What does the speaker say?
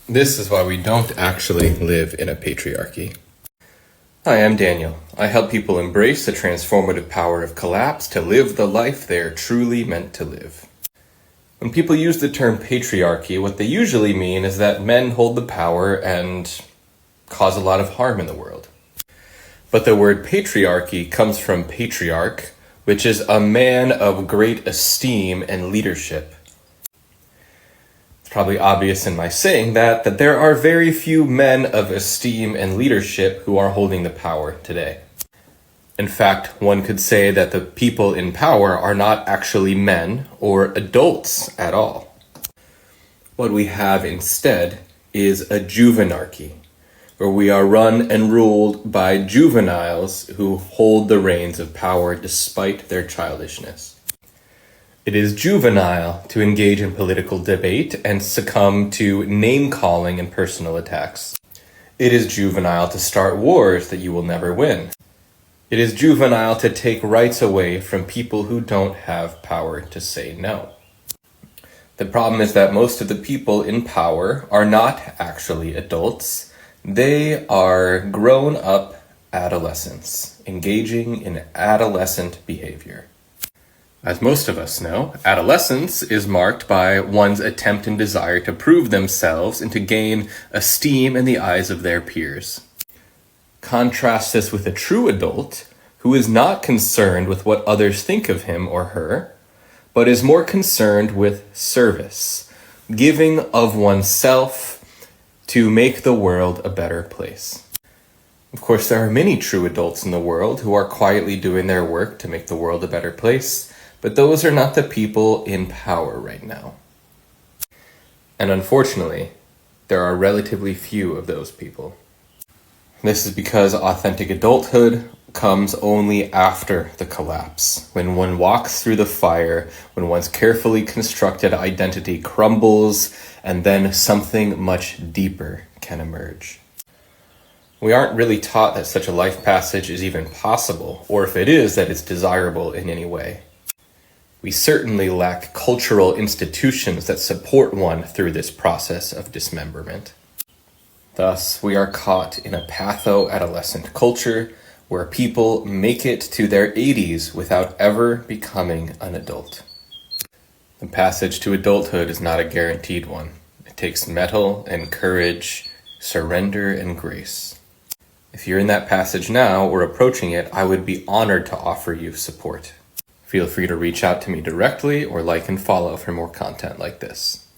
This is why we don't actually live in a patriarchy. Hi, I'm Daniel. I help people embrace the transformative power of collapse to live the life they are truly meant to live. When people use the term patriarchy, what they usually mean is that men hold the power and cause a lot of harm in the world. But the word patriarchy comes from patriarch, which is a man of great esteem and leadership. It's probably obvious in my saying that there are very few men of esteem and leadership who are holding the power today. In fact, one could say that the people in power are not actually men or adults at all. What we have instead is a juvenarchy, where we are run and ruled by juveniles who hold the reins of power despite their childishness. It is juvenile to engage in political debate and succumb to name-calling and personal attacks. It is juvenile to start wars that you will never win. It is juvenile to take rights away from people who don't have power to say no. The problem is that most of the people in power are not actually adults. They are grown-up adolescents, engaging in adolescent behavior. As most of us know, adolescence is marked by one's attempt and desire to prove themselves and to gain esteem in the eyes of their peers. Contrast this with a true adult who is not concerned with what others think of him or her, but is more concerned with service, giving of oneself to make the world a better place. Of course, there are many true adults in the world who are quietly doing their work to make the world a better place, but those are not the people in power right now. And unfortunately, there are relatively few of those people. This is because authentic adulthood comes only after the collapse, when one walks through the fire, when one's carefully constructed identity crumbles, and then something much deeper can emerge. We aren't really taught that such a life passage is even possible, or if it is, that it's desirable in any way. We certainly lack cultural institutions that support one through this process of dismemberment. Thus, we are caught in a patho-adolescent culture where people make it to their 80s without ever becoming an adult. The passage to adulthood is not a guaranteed one. It takes mettle and courage, surrender and grace. If you're in that passage now or approaching it, I would be honored to offer you support. Feel free to reach out to me directly or like and follow for more content like this.